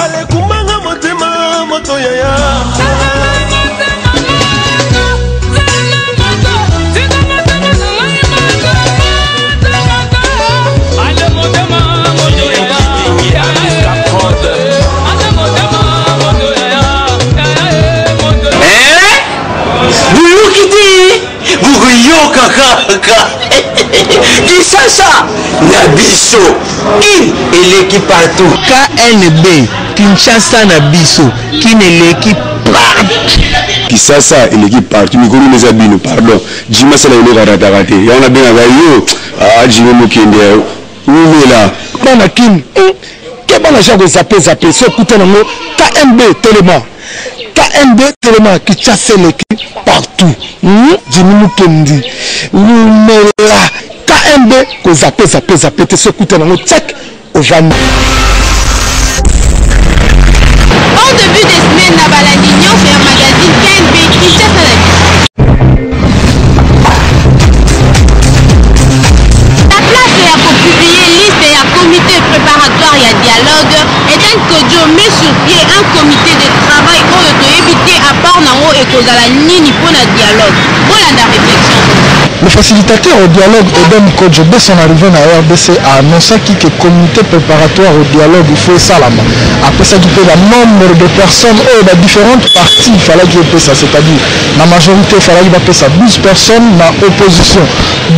Ale kumanga motema moto yaya. Kaka Kisasa Nabiso il équipe partout KNB Kinshasa Nabiso qui ne l'équipe partout Kisasa il équipe partout Mikuru les abino pardon Jima c'est la une raté y en a bien yo Jima Mokende où là bana kim que bana jago zapé ce putain de KNB tellement KNB tellement qui chasse l'équipe partout. Jimmy Kendi. Là. KNB que zapé ce coup de notre check au Jeanne. Au début des semaines, la Balandignon fait un magazine KNB qui chasse la vie. La place est pour publier liste et un comité préparatoire et dialogue et un Kodjo met sur pied un comité de travail pour éviter à part Nao et Kozala Nini pour le dialogue. Voilà la réflexion. Le facilitateur au dialogue Edem Kodjo, dès son arrivée à RDC, a annoncé que le comité préparatoire au dialogue il faut Salama. Après ça, il y a le nombre de personnes de différentes parties, il fallait qu'il y ait ça, c'est-à-dire la majorité, il fallait qu'il y ait ça 12 personnes dans l'opposition,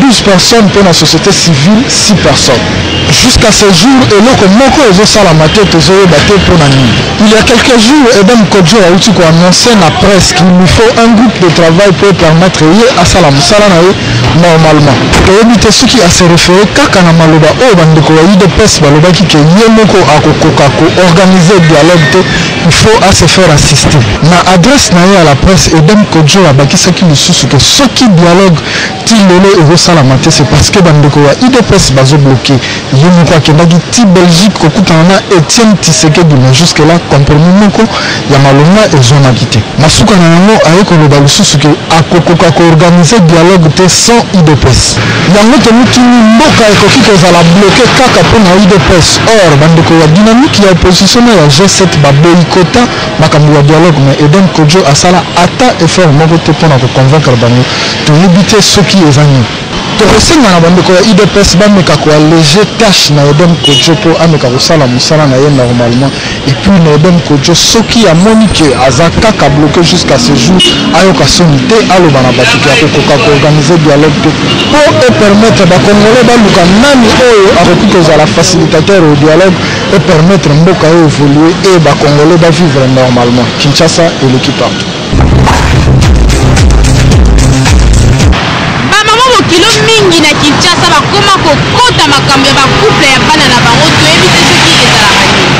12 personnes pour la société civile, 6 personnes. Jusqu'à ce jour, et là, comme moi, ils ont ça la matière, ils ont battu pour la nuit. Il y a quelques jours, Edem Kodjo a annoncé dans la presse qu'il lui faut un groupe de travail pour permettre à Salam Salanae normalement. Et éviter ce qui a se référé kaka na maloba o bandeko ya UDPS baloba ki ke yemoko akokokako organiser dialogue il faut à se faire assister. Na adresse na à la presse Edem Kodjo abakisa ki lisusu que ce qui dialogue tilolo et rosala maté c'est parce que bandeko ya UDPS bazo bloqué yemoko akendaki ti Belgique kokutana Etienne Tshisekedi mais jusque là compromis moko ya malonga et zona quitté. Masuka na yango ayeko loba lisusu que akokokako organiser dialogue te sans UDPS. Yango tomutini mboka ekoki kozala bloqué kaka mpona UDPS. Or bandeko ya dynamique ya opposition ya G7 baboyikota makambo ya dialogue mais Edem Kodjo asala ata effort moko te mpona koconvaincre bango toyebi te soki eza nini. Tokosenga na bandeko ya UDPS bameka koalléger tâche na Edem Kodjo mpo ameka kosala mosala na ye normalement et puis na Edem Kodjo soki amoni ke aza kaka bloqué jusqu'à ce jour ayoka soni te aloba na bato ke akokoka koorganiser dialogue te mpo epermettre bakongole baluka nani oyo akoki kozala facilitateur au dialogue et permettre mboka oyo évoluer et bakongole bavivre normalement. Kinshasa et l'équipe partout. Kilo mingi na Kinshasa bakoma kokota makambo ya bakouple ya bana na bango toyebi te soki ezalaka nini.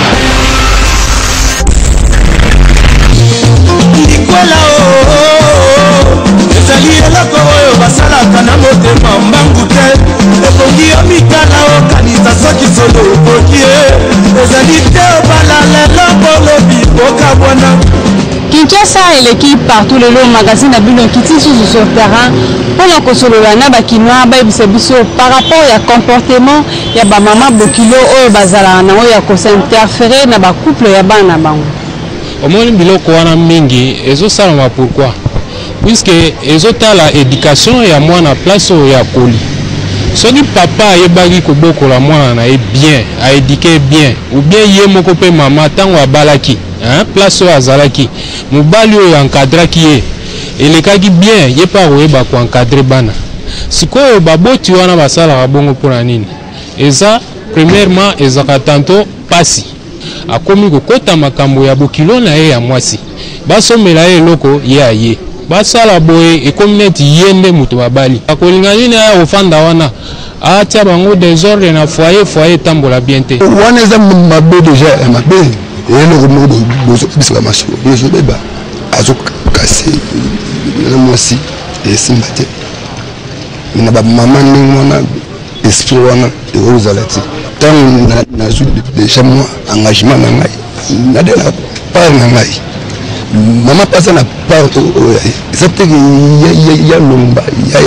Likwela ezali eloko oyo basalaka na motema mbangu te ekongi yo mikala okanisa soki solo okoki ezali te obala lelo bolobi bokabwana. Kinshasa et l'équipe partout le long magazine à Bilon qui tisse sur terrain pour la consolola na bakinoa biso par rapport à comportement ya ba mama bokilo oyo bazala na oyo ya ko s'interférer na ba couple ya bana bango. Omoni biloko wana mingi ezosalama pourquoi puisque ezotala éducation ya mwana place oyo ya koli. Soki papa ayebaki kobokola mwana na ye bien a éduquer bien ou bien ye moko pe mama tango abalaki place oyo azalaki mobali oyo encadraki ye elekaki bien ye pa koyeba koencadre bana sikoyo baboti wana basalaka bongo mpona nini eza premièrement ezaka tanto pasi akomi kokota makambo ya bokilo na ye ya mwasi basomela ye eloko ye aye basala boye ekomi neti ye nde moto babali akolinga nini aya kofanda wana atia bango désordre na foyer etambola bien te wana eza mabe déjà mabe eloko moko bosaka masolo bozobeba azokase na mwasi esimba te na bamama ndenge wana esprit wana ekozala te ntango nazwi déjà moi engagement na ngai nade na part na ngai mama pasa na part oyo eza te ya lomba ya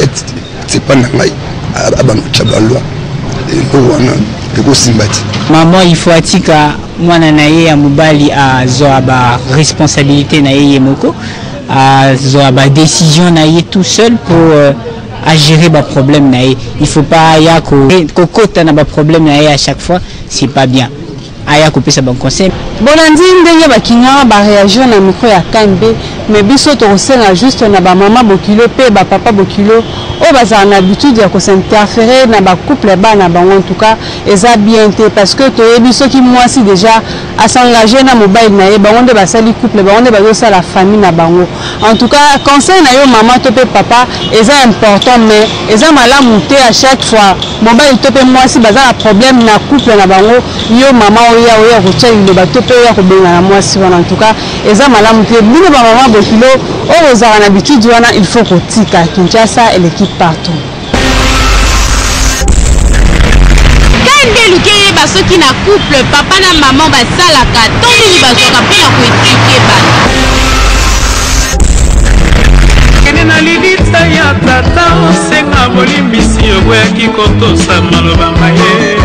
sepa na ngai abanocha balwa eloko wana ekosimba ti. Maman il faut atika mwana na ye ya mobali azwa ba responsabilité na ye moko azwa ba décision na ye tout seul pour à gérer ba problème na ye. Il faut pas ya ko kota na ba problème na ye à chaque fois, c'est pas bien. Aya couper sa bon conseil. Bonandi ndenge bakinga ba réagir na micro ya Kanbe mais biso to senga juste na ba maman bokilo pe ba papa bokilo o baza na habitude ya ko s'interférer na ba couple bana bango en tout cas eza bien té parce que to biso ki mwasi déjà à s'engager na mobile na ye bango nde basali couple bango nde bazo sala famille na bango. En tout cas conseil na yo maman to pe papa eza important mais eza malamu té à chaque fois mobile to pe mwasi baza na problème na couple na bango yo maman oya ko tshela bato pe ya ko benga na mwasi wana. En tout cas eza malamu té bino ba maman bokilo o ozala na habitude wana il faut ko tika Kinshasa et l'équipe partout. Kanbe luke basoki na couple papa na maman basalaka toni bazoka pona ko éduquer bana. Kene na libita ya tata osenga bolimbisi oboyaki kotosa maloba maye.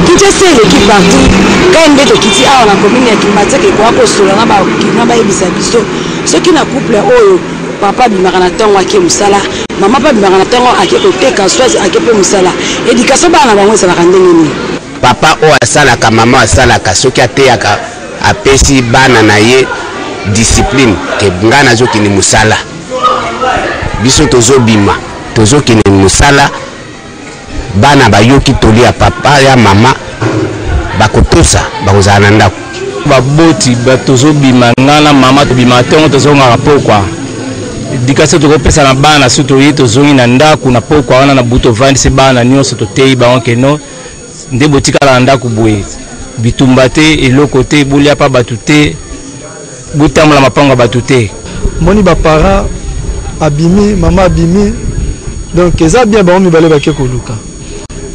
Kinshasa l'équipe partout. Kanbe to kiti awa na commune ya Kimbateke kwa kosola na ba yebisa biso soki na couple oyo papa bimaka na ntongo ake musala mama pa bimaka na ntongo ake koteka swasi ake pe musala éducation bana bango esalaka ndenge nini. Papa oyo asalaka mama asalaka soki ateyaka apesi bana na ye discipline ke nga nazokende musala biso tozobima tozokende musala bana bayoki toli ya papa ya mama bakotosa bakozala na ndako baboti batozobima ngana mama tobima ntongo tozongaka pokwa dikasa tokopesa na bana so toye tozongi na ndako na pokwa wana na buto vandisi bana nyonso toteyi bango keno nde botikala na ndako boye bitumba te eloko te bolia pa bato te botambola mapango ya bato te. Moni baparent abimi mama abimi donc eza bien bango mibale bake koluka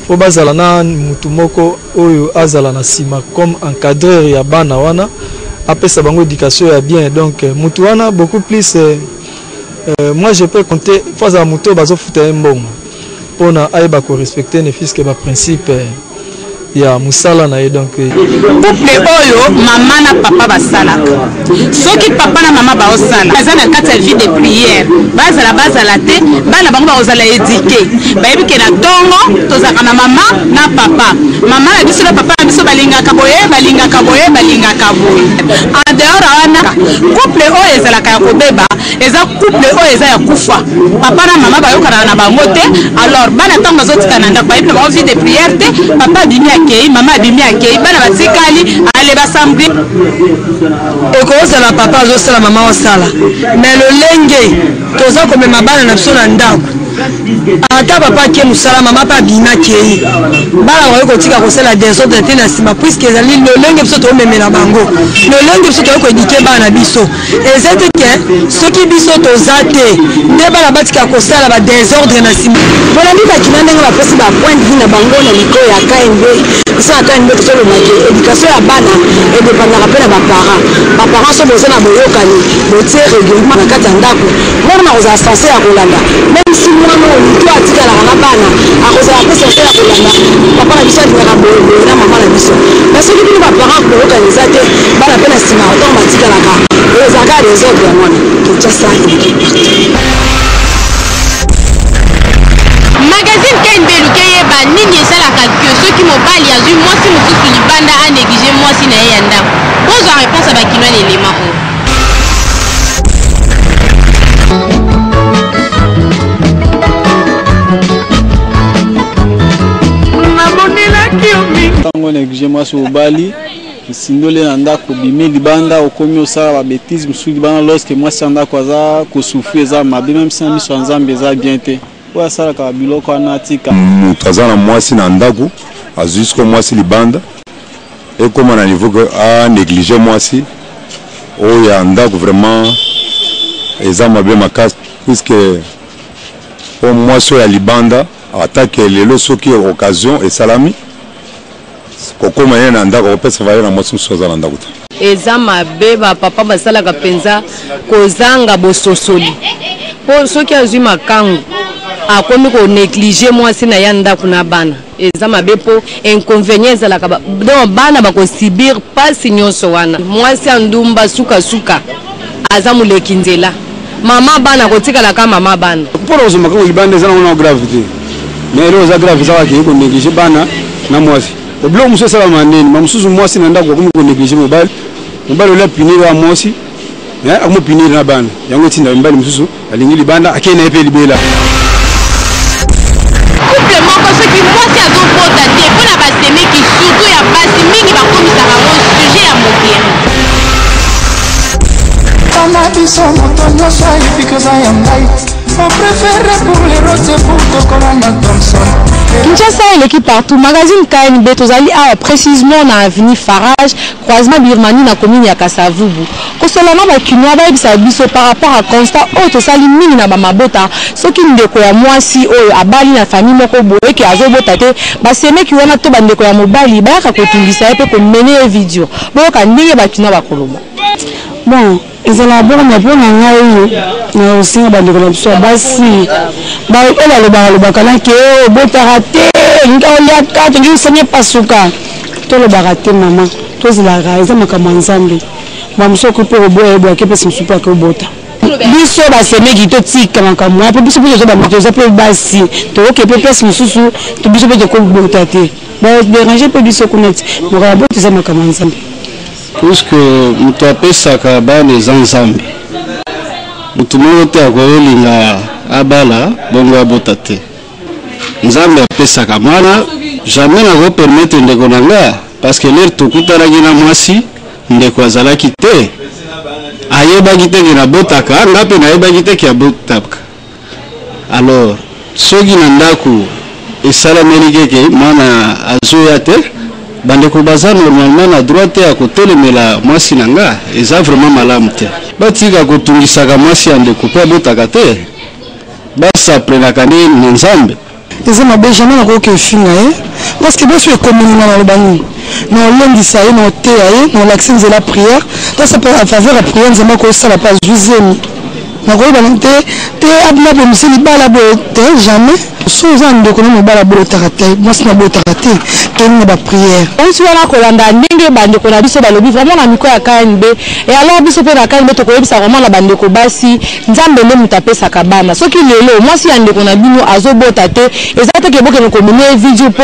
po bazala na mutu moko oyo azala na sima comme encadreur ya bana wana apesa bango éducation ya bien donc mutu wana beaucoup plus moi je peux compter fois à mutu bazo futa mbongo pona ayeba ko respecter ne fils que ba principe ya musala na ye. Donc couple oyo mama na papa basalaka soki papa na mama baosala baza na kati ya vie de prière bazala te bana bango baozala éduqué bayebi ke na ntongo tozalaka na mama na papa mama na biso na papa na biso balingaka boye en dehors wana couple oyo ezalaka ya kobeba eza couple oyo eza ya kufa papa na mama bayokana na bango te alors bana ntango bazotika na ndako bayebi na bango vie de prière te papa bimi akei mama abimi akei bana batikali ale basambi ekozala papa azosala mama osala mais lolenge toza komema bana na biso na ndako ata papa ake musala mama pa abimi akei bana bakoki kotika kosala desordre te na nsima puiske ezali lolenge biso toomemela bango lolenge biso toyoki koedike bana na biso eza te ke soki biso toza te nde bana batika kosala badesordre na nsima bolandi bakina ndenge bapesi bapoint vi na bango na likolo ya KNB biso na KNB tozolobaki éducation ya bana edepandaka mpe na baparent so boza na boyokani botie règlement na kati ya ndako mwana na kozala sanse ya kolanda même si mwana oyo mutu atikalaka na bana akozala mpe sanse ya kolanda papa na biso alingaka boye na mama na biso mais soki bino baparent boyokani eza te bana mpe na nsima ntango batikalaka ezalaka desordre ya mwana Kinshasa magazine Kanbe luke yeba nini esalaka ke soki mobali azwi mwasi mosusu libanda anéglige mwasi na ye ya ndako bozwa réponse ya bakino ya lelema ntango néglige mwasi mobali sindole na ndako bimi libanda okomi osala ba bêtise mosusu libanda lorsque mwasi ya ndako aza kosouffrir eza mabe même si na miso ya nzambe eza bien te oyo asalaka biloko wana atika moto aza na mwasi na ndako azwi siko mwasi libanda ekoma na niveau ke anéglige mwasi oyo ya ndako vraiment eza mabe makasi puisque o mwasi oyo ya libanda atake lelo soki occasion esalami kokoma ye na ndako kopesa vale na mwasi mosusu aza na ndako te eza mabe bapapa basalaka mpenza kozanga bososoli mpo soki azwi makangu akomi ko négliger mwasi na ya ndako na bana eza mabe po inconvénient ezalaka donc bana bakosibir pasi nyonso wana mwasi ya ndumba suka aza moleki nzela mama bana kotikala ka mama bana mpona kozomaka ko libanda eza nango na gravité mais lelo eza grave ezaka ke konégliger bana na mwasi obilo mosusu esalama ndeni mamosusu mwasi na ndako akomi konégliger mobali olia punir ya mwasi akomi punir na bana yango etinda mobali mosusu alingi libanda akei na ye mpe libela couple moko soki mwasi azobota te mpona basemeki surtout ya basi mingi bakomisaka ngo sujet ya mobien Kinshasa eleki partout magazine KNB tozali awa précisément na avenue Farage croisement Birmanie na commune ya Kasavubu kosolana bakinois bayebisa biso par rapport à constat oyo tosali mingi na bamabota soki ndeko ya mwasi oyo abali na famille moko boye ke azobota te basemeki wana to bandeko ya mobali bayaka kotungisa ye mpe komene ye video boyoka ndenge bakinois bakoloba bon ezala bona mpona ngai na osinga bandeko na biso basi oyo balobaka na ke obotaka te oliaka tongi osanye pasuka tolobaka te mama tozelaka eza makambo ya nzambe bamosuku mpe koboya yeboyake mpe mosusu mpe ake obota biso basemeki totika makambo mpe biso mpe tozoba moto eza mpe basi toyoke mpe place mosusu biso mpe tokobota te baderange mpe biso kuna ti mokala bota eza makambo ya nzambe puisque moto apesaka bana eza nzambe motu moko te akoyolinga abala bongo abota te nzambe apesaka mwana jamais nakopermettre ndeko na nga parce que lere tokutanaki na mwasi ndeko azalaki te ayebaki te ke nabotaka nga mpe nayebaki te ke abotaka alors soki na ndako esalameli keke mwana azoya te bandeko baza normalement na droit te ya kotelemela mwasi na nga eza vraiment malamu te batika kotungisaka mwasi ya ndeko mpe abotaka te basaprenaka nde na nzambe eza mabe jamais nakoyoka efinga ye parce que biso ekominga na lobani na olendisa ye na oteya ye na olakisa nzela prière tosa a faveur ya prière nzambe akosala pa juizemi nakoyebana te abina bomisi libala boye te jamais so oza ndeko na mobala bolotaka te mwasi na bolotaka te toni na baprière onsi wana kolanda ndenge bandeko na biso balobi vraiment na mikro ya KNB et alors biso mpe na KNB tokoyebisa vraiment na bandeko basi nzambe nde moto apesaka bana soki lelo mwasi ya ndeko na bino azobota te eza te ke bokende komene video mpo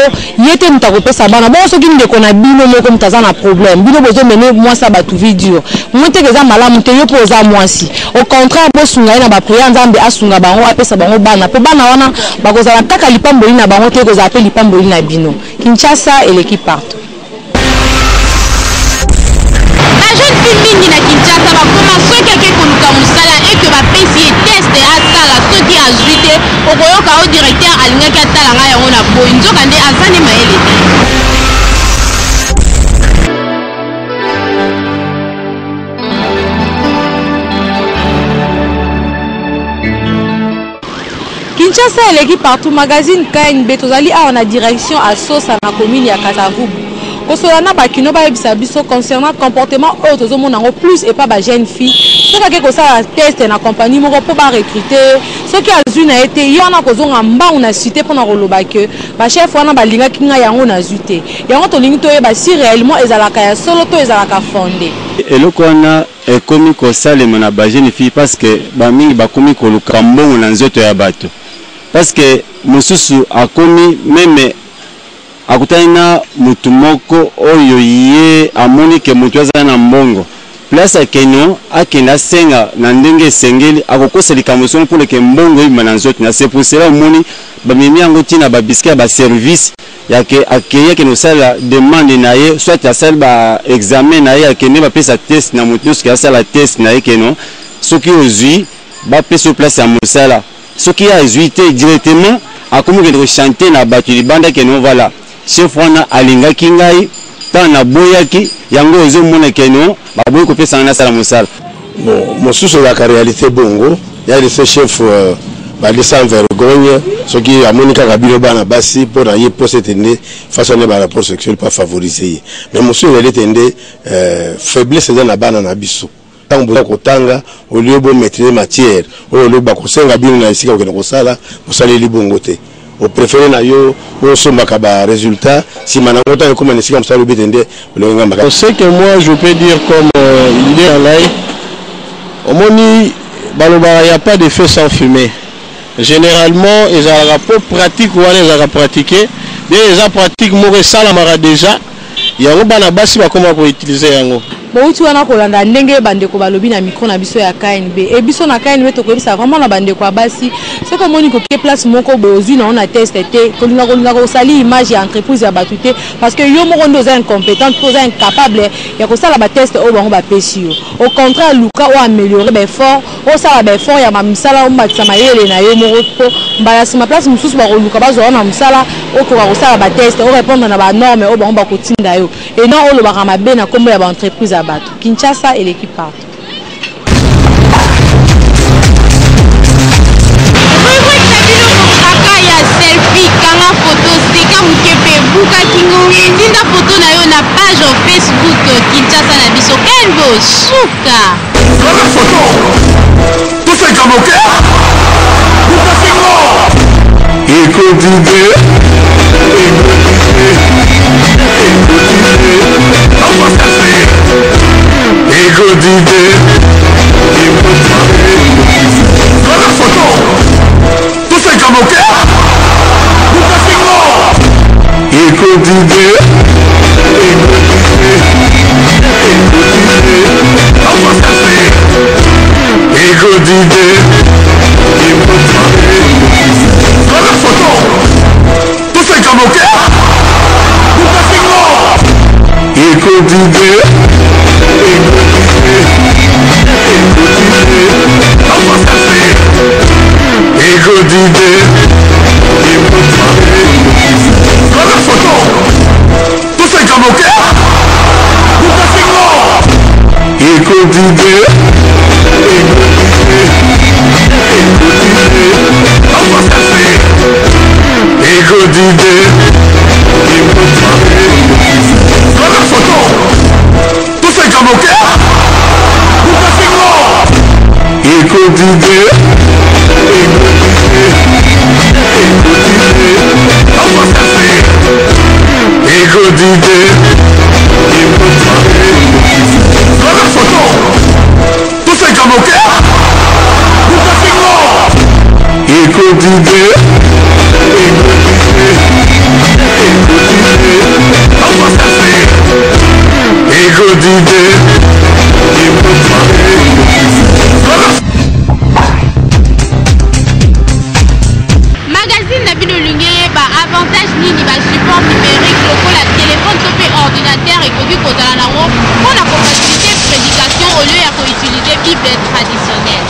ye te moto akopesa bana bongo soki ndeko na bino moko moto aza na problème bino bozomene mwasi ya bato video moi teke eza malamu te yo mpo oza mwasi au contraire bosunga ye na baprière nzambe asunga bango apesa bango bana mpe bana wana bakozala kaka lipamboli na bango te kozala mpe lipamboli na bino Kinshasa eleki partout bajeune fille mingi na Kinshasa bakoma soki ake koluka mosala eke bapesi ye teste asala soki azwi te okoyoka o directeur alingaki atala ngai yango na boyi nzoka nde aza nde mayele Kinshasa eleki partout magazine KNB tozali awa na direction à Sosa na commune ya Kasavubu kosolana bakino bayebisa biso concernant comportement oyo tozomona yango plus et pas ba jeune fille soki ake kosala test na compagnie moko mpo barecruter soki azwi na ye te ye wana kozonga mbangu na cité mpona koloba ke bachef wana balingaki ngai yango nazwi te yango tolingi toyeba si réellement ezalaka ya solo to ezalaka fonde eloko wana ekomi kosalema na bajeune fille parce que bamingi bakomi koluka mbongo na nzoto ya bato parce que mosusu akomi meme akutani na mutu moko oyo ye amoni ke mutu aza na mbongo place akenyo akenda senga na ndenge esengeli akokosa likambo sono pour ke mbongo oyima na nzoto na c'est pour cela omoni bamemi yango ntina babiske ya baservice yake akeye keno sala demande na ye soit asala ba examen na ye akende bapesa test na mutu nyonso ke asala test na ye keno soki ozwi bapesa place ya mosala soki azwi te directement akomi kende kochanter na bato libanda keno voilà chef wana alingaki ngai ntango naboyaki yango ozomona keno baboyi kopesanga nasala mosala bon mosusu ezalaka réalité bongo ya lise chef balisa vergogne soki amoni kaka bino bana basi mpo na ye mposa ete nde façon ne barapport sexuel pas favoriser ye mais mosusu ezali ete nde faiblesse eza na bana na biso tant que kotanga au lieu de maîtriser matière au lieu de kosenga bino na isika okena kosala kosala libongo te au préféré na yo au sombaka ba résultat si manango ta comme nisika msala bitende olenga mbaka. C'est que moi je peux dire comme l'idée en live au moni baloba il y a pas de feu sans fumée. Généralement les rapports pratiques ou les pratiquer les pratiques mo sala mara déjà yango bana basi ba comment ko utiliser yango. Bouti wana kolanda ndenge bandeko balobi na micro na biso ya KNB et biso na KNB to koyebisa vraiment na bandeko basi c'est comme on ko ke place moko bozui na on a testé té kolinga ko sali image ya entreprise ya batuté parce que yo moko ndo za incompétent to za incapable ya ko sala ba test o bango ba pesi yo au contraire luka o améliorer ben fort o sala ben fort ya mamisala o matisa mayele na yo moko ko mbala sima place mususu ba ko luka ba zo na msala o ko ko sala ba test o répondre na ba norme o bango ba ko tinda yo et non o lo ba mabe na kombo ya ba entreprise Kinshasa et l'équipe part. Selfie, kanga photo, seka mukepe, buka kingo, tinda photo na yo na page Facebook Kinshasa na biso Kenbo Suka. La photo, tout c'est comme ok. Buka kingo. Magazine na bino lingeye ba avantage nini ba support numérique lokola téléphone topé ordinateur et koki kozala nango pour la faciliter prédication au lieu ya ko utiliser Bible traditionnelle.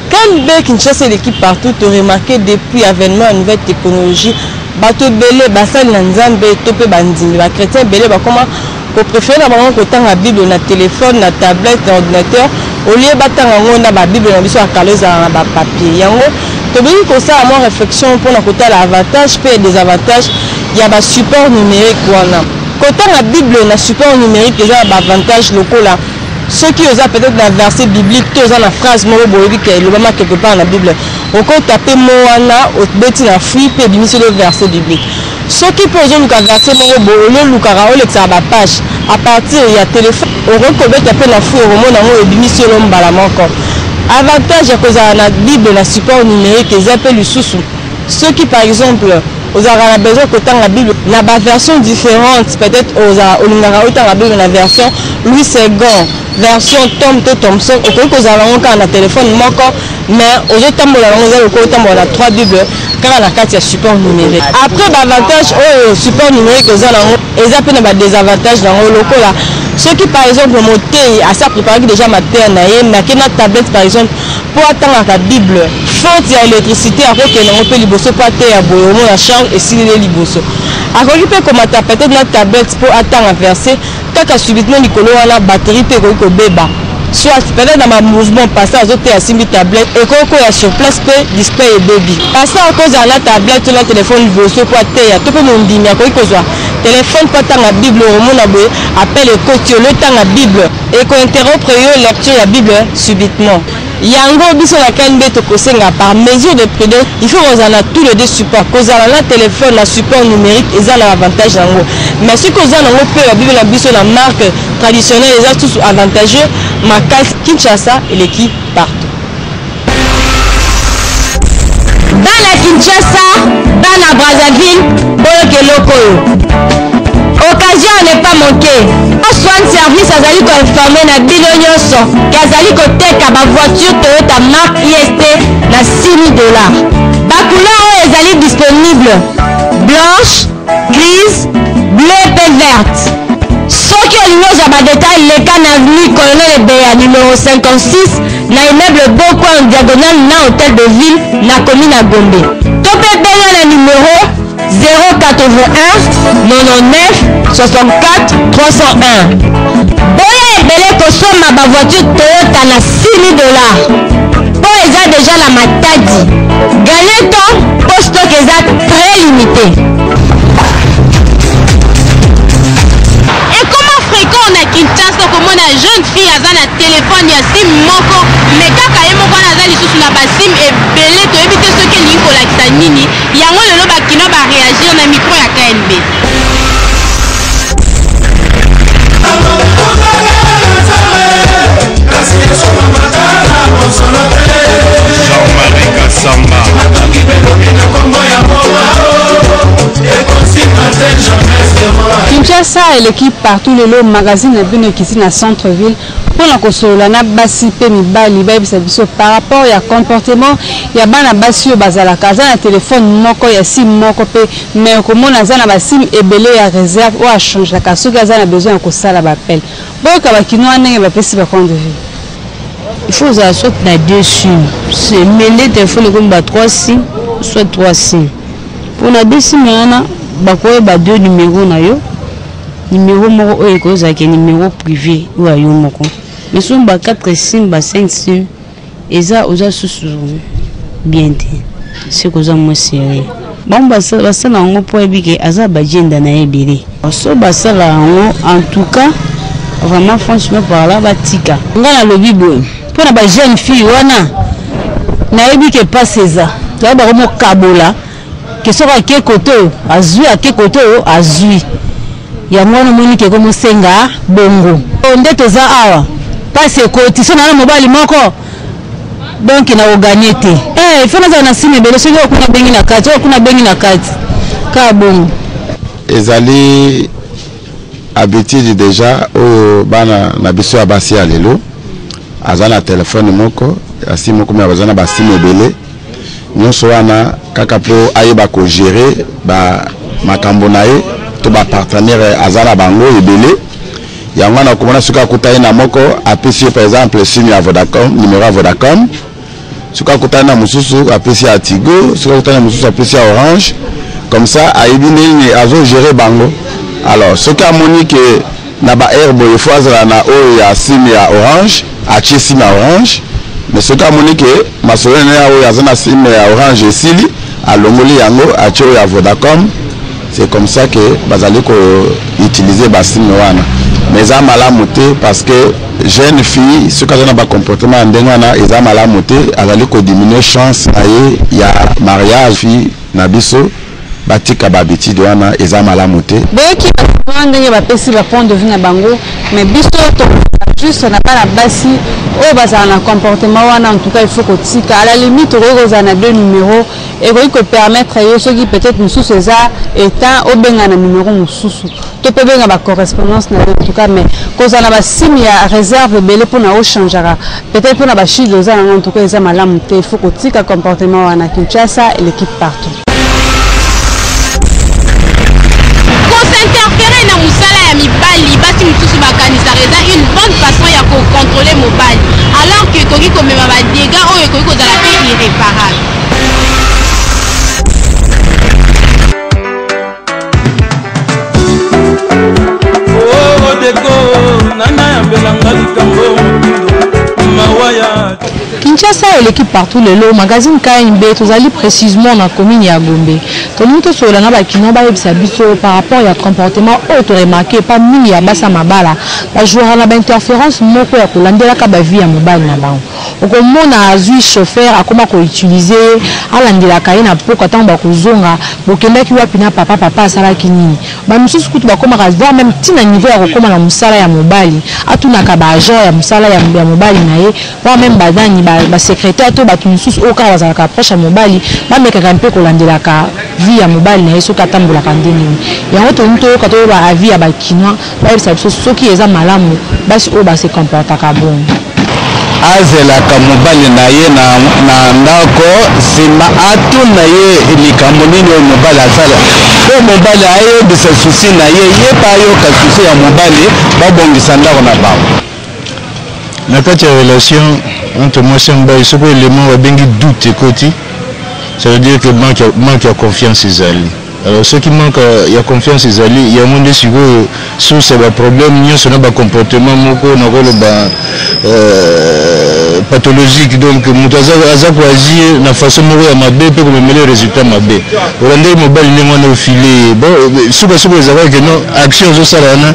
KNB Kinshasa et l'équipe partout te remarqué depuis avènement à nouvelle technologie bato belé basali na nzambe topé bandimi ba chrétien belé ba comment ko préférer na bango kotanga Bible na téléphone na tablette na ordinateur au lieu batanga ngo na ba Bible na biso akaloza na ba papier yango to bi ko ça moi réflexion pour na kota la avantage pe des avantages il y a ba support numérique wana kotanga Bible na support numérique déjà ba avantage lokola ceux qui osent peut-être dans verset biblique tous dans la phrase moko boyebi ke lobama quelque part na Bible oko taper mo wana au beti na free pe bimiso le verset biblique ceux qui posent le verset moko boyelo lukara o lexa ba page à partir ya téléphone oko beta pe na free au mona ngo bimiso lo mbala moko avantage ya kozala na Bible na support numérique les appels lisusu ceux qui par exemple aux a besoin de la Bible na ba version différente peut-être aux olingara autant la Bible na version Louis II version Tom Thompson au cas que za lango na téléphone moko mais aux autres tambola lango za ko tambola 3 Bibles car la carte ya support numérique après ba avantage au support numérique aux lango et ça peut na ba désavantage dans le lokola ceux qui par exemple monter à ça préparer déjà matin na ye na kena tablette par exemple pour attendre la Bible faute ya électricité après que na peut liboso pas te ya boyo na chambre et s'il est liboso akoki pe comme peut-être na tablette pour attendre verser kaka subitement likolo wana batterie pe ko beba soit peut-être dans ma mouvement passer azote ya simbi tablette et ko ya sur place pe display et baby passer à cause de la tablette sur le téléphone liboso pour te ya to pe mondimi akoki kozwa téléphone pas tant la Bible au monde appelle le côté le temps la Bible et qu'on interrompre lecture la Bible subitement. Yango biso la KNB to kosenga par mesure de prudence, il faut qu'on a tous les deux supports. Qu'on a la téléphone, la support numérique, ils ont l'avantage yango. Mais si qu'on a la Bible la biso la marque traditionnelle, ils ont tous avantageux. Ma case Kinshasa et l'équipe partout. Dans la Kinshasa, dans la Brazzaville, occasion n'est pas manquée. Soin de service azali ko informer na bino nyonso kazali ko teka ba voiture Toyota marque IST na $6,000. Ba couleur ezali disponible blanche, grise, bleue et verte. Soki olingo za ba détail le kan avenue Colonel Beya numéro 56 na immeuble Boko en diagonale na hôtel de ville na commune à Gombe. Topé benga na numéro 081 99 64 301. Boya ebele kosoma ba voiture Toyota na $6,000. Po eza déjà la matadi. Gagner temps, post stock eza très limité. Et comment fréquent on a Kinshasa comme on a jeune fille à na téléphone ya sim moko mais kaka ye moko na zali sous la basim et belé to éviter ce que linko la kisanini yango lelo bakino ba réagir na micro ya KNB. Jean-Marie Kassamba Kinshasa et l'équipe partout les lots magazine et bien ici dans centre-ville pour la console na basi pe mibali ba biso par rapport ya comportement ya bana basi bazala kaza na téléphone moko ya sim moko pe mais comment na za na ba sim ebele ya réserve ou a changer la kaso kaza na besoin ko sala ba appel boka ba kinwa ndenge ba pesi ba compte de vie. Il faut ça soit na deux SIM. C'est mêler téléphone comme ba 3 SIM soit 3 SIM. Pour na deux SIM yana ba ko ba deux numéros na yo. Numéro moko oyo ko za ke numéro privé ou ayo moko. Mais son ba 4 SIM ba 5 SIM eza oza susu bien te. C'est que ça moi sérieux. Bon ba ça na ngo po ebike aza ba agenda na ebele. So ba ça la en tout cas vraiment franchement par là ba tika. Ngana lobi boy. Pour na ba jeune fille wana na ebike pas ça. Tu ba mo kabola que soka ke koto azui ake koto azui. Ya mwana moni ke komo senga bongo. Onde toza awa. Parce que tu sona na mobali moko. Donc na oganye te. Il faut na sime bele so yo kuna bengi na kati, yo kuna bengi na kati. Ka bongo. Ezali habitude déjà au bana na biso abasi ya lelo. Azana téléphone moko, asi moko me bazana basime bele. Nyonso wana kaka po ayeba ko gérer ba makambo na ye. To ba partenaire azala bango ebele yango na komona suka kutaye na moko apesi par exemple signe ya Vodacom numéro ya Vodacom suka kutaye na mususu apesi ya Tigo suka kutaye na mususu apesi ya Orange comme ça ayebi nini azo gérer bango alors ce ka monique na ba herbe il faut azala na o ya signe ya Orange achi signe ya Orange mais ce ka monique masolene ya o ya zana signe ya Orange esili alongoli yango achi o ya Vodacom. C'est comme ça que bazali ko utiliser basime wana mais za malamu te parce que jeune fille ce ka na ba comportement ndengana eza malamu te azali ko diminuer chance na ye ya mariage fille na biso batika ba habitude wana eza malamu te boki ngenge ba pesi ba point de vue na bango mais biso to juste na pas la basi o bazana na comportement wana en tout cas il faut que tika à la limite on a deux numéros et que permettre yo ceux qui peut-être nous sous ça état au benga na numéro mususu to pe benga ba correspondance na en tout cas mais cause na ba sim ya réserve belé pour na o changera peut-être pour na ba chi doza en tout cas ça malamu te il faut que tika comportement wana Kinshasa et l'équipe partout. S'interférer na musala ya mibali basi mususu bakanisa reza une bonne façon ya ko contrôler mobali alors que koki komema ba dégâts oyo koki kozala pe irréparable. Oh deko nana ya belanga likambo mawaya Kinshasa et l'équipe partout le lot magazine KNB tous allés précisément dans la commune ya Gombe. Tout le monde sur la naba kino ba yebisa biso par rapport à comportement auto remarqué pas mi ya basa mabala. Ba joueur na ba interférence moko ya kolandela ka ba vie ya mobile na bango. Okomona azui chauffeur akoma ko utiliser alandela ka na poko tant ba kozonga bokenda ki wapi na papa asala kinini. Ba mususu kutu ba koma ka voir même tina niveau ya kokoma na musala ya mobile. Atuna ka ba agent ya musala ya mobile na ye. Ba même badani ba secrétaire to ba mususu oka wazala ka proche ya mobile ba meka ka mpe kolandela ka vie ya mobile na ye so katambola ka ndeni. Yango to mto ka to ba vie ya ba kinwa ba yebisa biso soki eza malamu basi o ba se comporta ka bon. Azelaka mobali na ye na ndako sima atu na ye likambo nini oyo mobali asala po mobali ayebisa susi na ye ye pa ayoka susi ya mobali babongisa ndako na bango. Na kati ya relation entre mwasi ya mobali soko élément babengi doute ekoti, ça veut dire que manque ya confiance ezali. Alors ceux qui manquent ya confiance ezali il y a monde sikoyo source ya problème nyonso na ba comportement moko na kolo ba pathologique, donc mutu aza koagir na façon moko ya mabe pe komemela résultat mabe olande mobali ndenge wana ofile bon suka ezalaka ke non action ozosala wana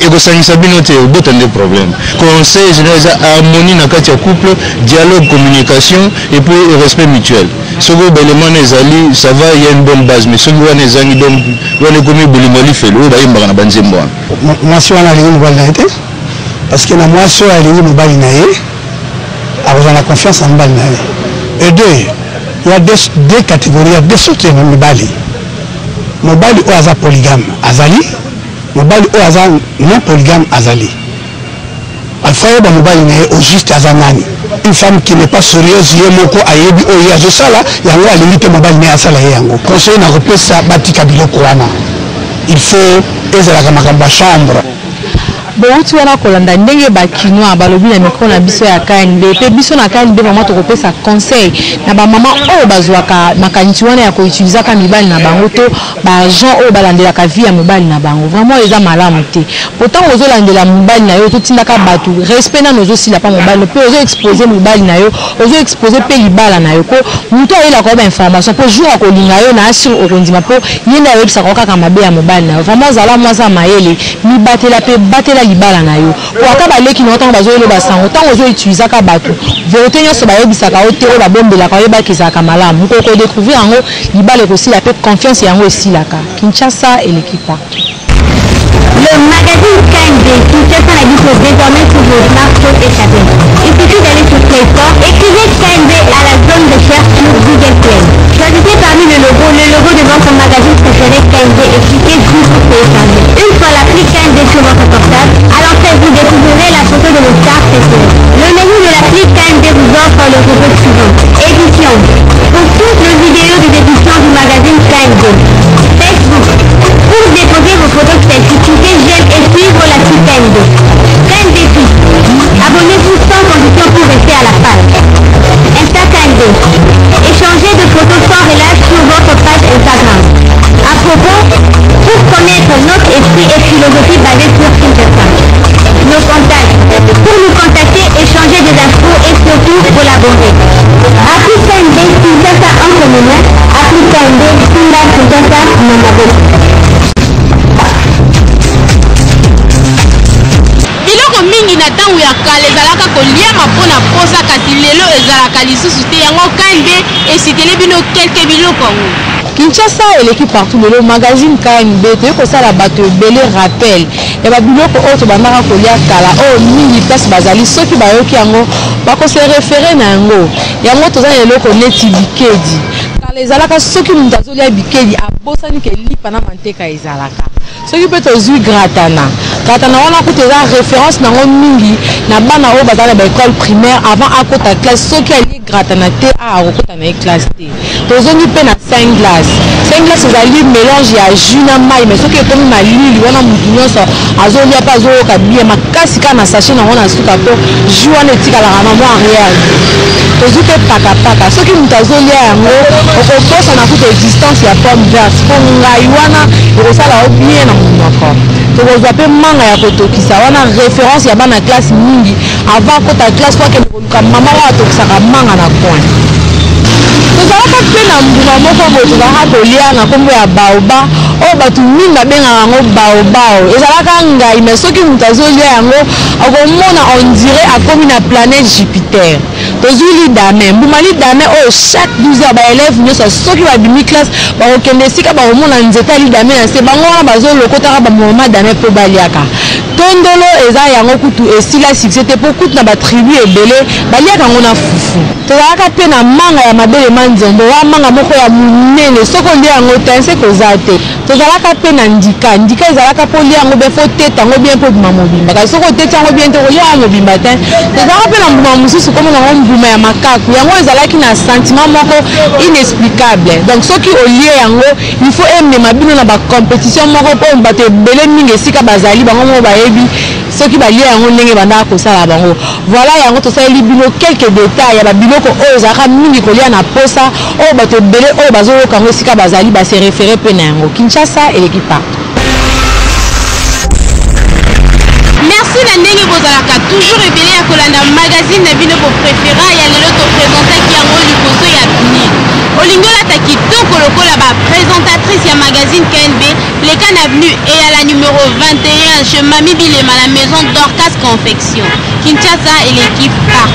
ekosangisa bino te obota nde problème. Conseil général eza harmonie na kati ya couple, dialogue, communication et puis respect mutuel. Soki baélément na ezali ça va, il y a une bonne base, mais soki wana ezangi donc wana ekomi bolingo lifelo oyo bayembaka na banzembo wana mwasi wana alingi mobali na ye te parce que na mwasi oyo alingi mobali na ye akozala na confiance na mobali na ye. Et deux, il y a deux catégories, il y a deux sortes de mibali. Mobali oyo aza polygame azali, mobali oyo aza non polygame azali. Alfaye ba mobali na ye au juste aza nani. Une femme qui n'est pas sérieuse ye moko ayebi oyo azosala yango alingi te mobali na ye asala ye yango. Conseil na kopesa batika biloko wana. Il faut ezalaka makambo ya chambre. Bouti wana kolanda ndenge bakinwa balobi na micro na biso ya KNB pe biso na KNB vraiment to kopesa conseil na ba maman oyo bazwaka makanisi wana ya ko utiliser ka mibali na bango to ba agent oyo balandela ka vie ya mobali na bango vraiment eza malamu te. Pourtant ozolandela mobali na yo to tindaka batu respect na nozo sila pa mobali pe ozo exposer mobali na yo ozo exposer pe libala na yo ko muto ayela ko ba information po jour akolinga yo na assur okondima po yenda yo bisa ko kaka mabe ya mobali na yo vraiment zala mwaza mayele mi batela pe batela libala na yo pour akaba leki na otango bazo loba sango tango ozo utiliser ka bato vérité nyonso bayebisaka o te o babombelaka oyebakisaka malamu ko découvrir yango libala ekosila pe confiance yango esilaka. Kinshasa et l'équipe partout. Le magazine KNB Kinshasa a dit désormais sur vos smartphones et tablettes. Il suffit d'aller sur Play Store, écrivez KNB à la zone de recherche sur Google Play. Choisissez parmi le logo de votre magazine préféré KNB et cliquez juste pour télécharger. Une fois l'appli KNB sur votre portable, à l'entrée vous découvrirez la photo de vos stars préférées. Le menu de l'appli KNB vous offre le rubrique suivant. Édition. Pour toutes les vidéos des éditions du magazine KNB. Facebook. Pour déposer vos photos selfies, cliquez j'aime et suivre la suite KNB. KNB Plus. Abonnez-vous sans condition pour rester à la page. Insta KNB. Échangez de photos sans relâche sur votre page Instagram. À propos, pour connaître notre esprit et philosophie basée sur Kinshasa. Nos contacts. Pour nous contacter, échanger des infos et surtout collaborer. Appli KNB Kinshasa en commun. Appli KNB Simba Kinshasa Mamabo. biloko mingi na ntango ya kala ezalaka koliama mpona posa kasi lelo ezalaka lisusu te yango KNB esiteli bino kelke biloko yango. Kinshasa et l'équipe partout le magazine KNB te ko sala bato belé rappel et ba biloko oyo tobandaka kolia kala o mingi place bazali soki bayoki yango bako se référer na yango toza eloko neti bikedi kala ezalaka soki mutu azolia bikedi abosani ke lipa na manteka ezalaka soki pe tozwi gratana wana kutu eza référence nango mingi na bana oyo bazala ba école primaire avant akota classe soki ali gratana te akokota na classe te tozongi pe na 5 glace ezali mélange ya jus na mai mais soki ekomi malili wana mutu nyonso azolia pe azoyoka bie makasi kaka na sachet nango na suka po jus wana etikalaka na mwa réel tozwi pe pakapaka soki mutu azolia yango okoposa na kutu existence ya pomme verte po ngai wana ekosala o bien na monoko tokozwa mpe manga ya kotokisa wana référence ya bana classe mingi avant kota classe po akende koluka mama oyo atokisaka manga na coin. Tozalaka mpe na mbuma moko boye tozalaka kolia na nkombo ya baoba oyo bato mingi babengaka yango baobao ezalaka ngai mais soki moto azolia yango akomona on dirait akomi na planète Jupiter. Tozwi lidame mbuma lidame oyo chaque 12 heures baélève nyonso soki babimi classe bakokende esika bakomona nzete ya lidame na se bango wana bazolokotaka bamoma dame mpo baliaka. Tondolo eza yango kutu esila succès te mpo kutu na batribu ebele baliaka yango na fufu. Tozalaka mpe na manga ya mabele manzombo wa manga moko ya monene soki olia yango te nse koza te. Tozalaka mpe na ndika ezalaka mpo lia yango bien fo teta yango bien mpo bima mobimba kasi soki oteti yango bien te kolia yango mobimba te. Tozalaka mpe na mbuma mosusu komo nango mbuma ya makaku yango ezalaki na sentiment moko inexplicable donc soki olie yango il faut emema bino na bacompétition moko mpo bato ebele mingi esika bazali bango moko bayebi soki balia yango ndenge bandaka kosala bango. Voilà yango tosaleli bino quelques détails ya babiloko oyo ezalaka mingi kolia na posa oyo bato ebele oyo bazoloka yango esika bazali base référé mpe na yango. Kinshasa eleki partout. Merci na ndenge bozalaka toujours ebele ya kolanda magazine na bino préféré ya lelo topresentaki yango liboso ya bini olingi olata kitoko lokola baprésentatrice ya magazine KNB leka na avenue eyala numéro 21 chez Mami Bilema la maison d'Orcas Confection. Kinshasa et l'équipe part.